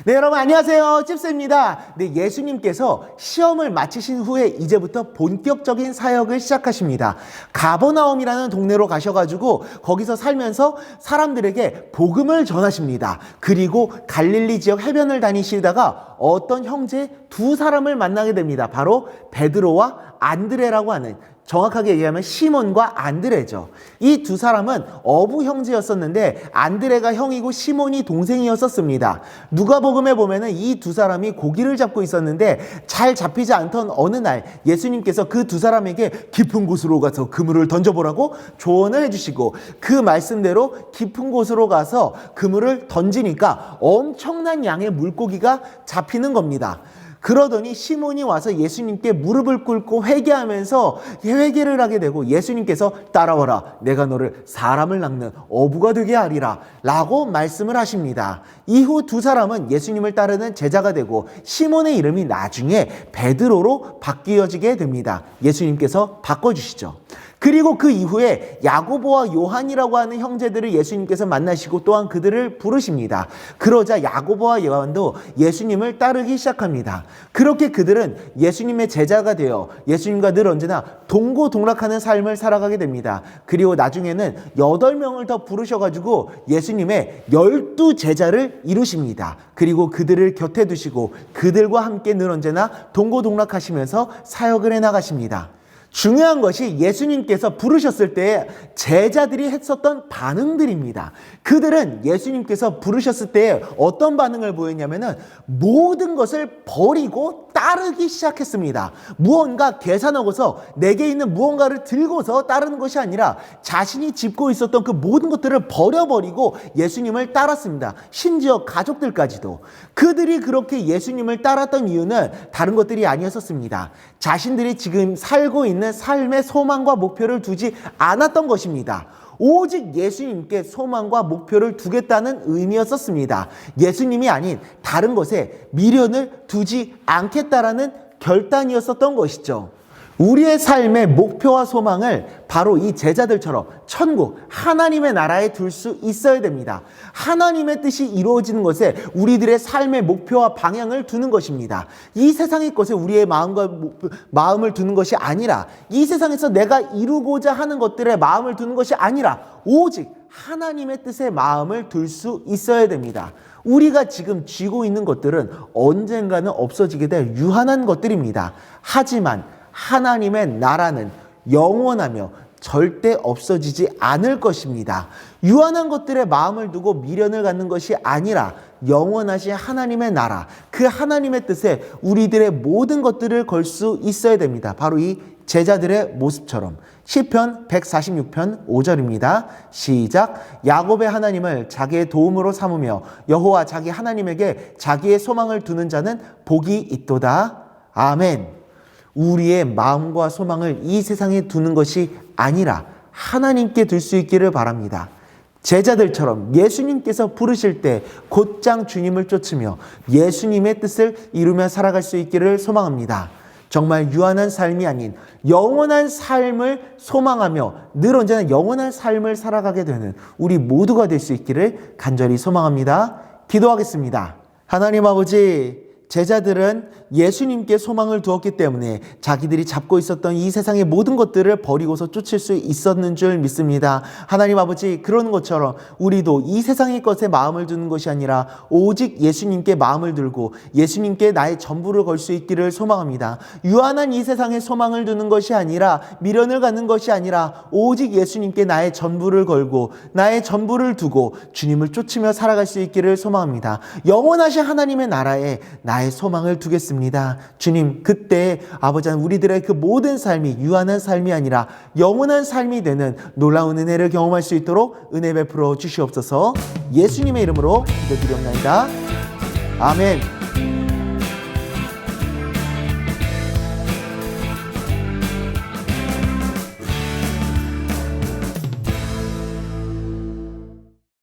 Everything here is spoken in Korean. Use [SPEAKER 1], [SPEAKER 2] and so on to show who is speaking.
[SPEAKER 1] 네, 여러분 안녕하세요. 찝스입니다. 네, 예수님께서 시험을 마치신 후에 이제부터 본격적인 사역을 시작하십니다. 가버나움이라는 동네로 가셔가지고 거기서 살면서 사람들에게 복음을 전하십니다. 그리고 갈릴리 지역 해변을 다니시다가 어떤 형제 두 사람을 만나게 됩니다. 바로 베드로와 안드레라고 하는, 정확하게 얘기하면 시몬과 안드레죠. 이 두 사람은 어부 형제였었는데 안드레가 형이고 시몬이 동생이었었습니다. 누가복음에 보면은 이 두 사람이 고기를 잡고 있었는데 잘 잡히지 않던 어느 날 예수님께서 그 두 사람에게 깊은 곳으로 가서 그물을 던져보라고 조언을 해주시고 그 말씀대로 깊은 곳으로 가서 그물을 던지니까 엄청난 양의 물고기가 잡히는 겁니다. 그러더니 시몬이 와서 예수님께 무릎을 꿇고 회개하면서 회개를 하게 되고 예수님께서 따라와라, 내가 너를 사람을 낚는 어부가 되게 하리라 라고 말씀을 하십니다. 이후 두 사람은 예수님을 따르는 제자가 되고 시몬의 이름이 나중에 베드로로 바뀌어지게 됩니다. 예수님께서 바꿔주시죠. 그리고 그 이후에 야고보와 요한이라고 하는 형제들을 예수님께서 만나시고 또한 그들을 부르십니다. 그러자 야고보와 요한도 예수님을 따르기 시작합니다. 그렇게 그들은 예수님의 제자가 되어 예수님과 늘 언제나 동고동락하는 삶을 살아가게 됩니다. 그리고 나중에는 8명을 더 부르셔가지고 예수님의 12제자를 이루십니다. 그리고 그들을 곁에 두시고 그들과 함께 늘 언제나 동고동락하시면서 사역을 해나가십니다. 중요한 것이 예수님께서 부르셨을 때 제자들이 했었던 반응들입니다. 그들은 예수님께서 부르셨을 때 어떤 반응을 보였냐면은 모든 것을 버리고 따르기 시작했습니다. 무언가 계산하고서 내게 있는 무언가를 들고서 따르는 것이 아니라 자신이 짚고 있었던 그 모든 것들을 버려버리고 예수님을 따랐습니다. 심지어 가족들까지도. 그들이 그렇게 예수님을 따랐던 이유는 다른 것들이 아니었었습니다. 자신들이 지금 살고 있는 삶의 소망과 목표를 두지 않았던 것입니다. 오직 예수님께 소망과 목표를 두겠다는 의미였었습니다. 예수님이 아닌 다른 것에 미련을 두지 않겠다라는 결단이었었던 것이죠. 우리의 삶의 목표와 소망을 바로 이 제자들처럼 천국, 하나님의 나라에 둘 수 있어야 됩니다. 하나님의 뜻이 이루어지는 것에 우리들의 삶의 목표와 방향을 두는 것입니다. 이 세상의 것에 우리의 마음을 두는 것이 아니라, 이 세상에서 내가 이루고자 하는 것들에 마음을 두는 것이 아니라 오직 하나님의 뜻에 마음을 둘 수 있어야 됩니다. 우리가 지금 쥐고 있는 것들은 언젠가는 없어지게 될 유한한 것들입니다. 하지만 하나님의 나라는 영원하며 절대 없어지지 않을 것입니다. 유한한 것들에 마음을 두고 미련을 갖는 것이 아니라 영원하신 하나님의 나라, 그 하나님의 뜻에 우리들의 모든 것들을 걸 수 있어야 됩니다. 바로 이 제자들의 모습처럼. 시편 146편 5절입니다. 시작. 야곱의 하나님을 자기의 도움으로 삼으며 여호와 자기 하나님에게 자기의 소망을 두는 자는 복이 있도다. 아멘. 우리의 마음과 소망을 이 세상에 두는 것이 아니라 하나님께 둘 수 있기를 바랍니다. 제자들처럼 예수님께서 부르실 때 곧장 주님을 쫓으며 예수님의 뜻을 이루며 살아갈 수 있기를 소망합니다. 정말 유한한 삶이 아닌 영원한 삶을 소망하며 늘 언제나 영원한 삶을 살아가게 되는 우리 모두가 될 수 있기를 간절히 소망합니다. 기도하겠습니다. 하나님 아버지, 제자들은 예수님께 소망을 두었기 때문에 자기들이 잡고 있었던 이 세상의 모든 것들을 버리고서 쫓을 수 있었는 줄 믿습니다. 하나님 아버지, 그러는 것처럼 우리도 이 세상의 것에 마음을 두는 것이 아니라 오직 예수님께 마음을 들고 예수님께 나의 전부를 걸 수 있기를 소망합니다. 유한한 이 세상에 소망을 두는 것이 아니라 미련을 갖는 것이 아니라 오직 예수님께 나의 전부를 걸고 나의 전부를 두고 주님을 쫓으며 살아갈 수 있기를 소망합니다. 영원하신 하나님의 나라에 나의 소망을 두겠습니다. 주님, 그때 아버지 우리들의 그 모든 삶이 유한한 삶이 아니라 영원한 삶이 되는 놀라운 은혜를 경험할 수 있도록 은혜 베풀어 주시옵소서. 예수님의 이름으로 기도드리옵나이다. 아멘.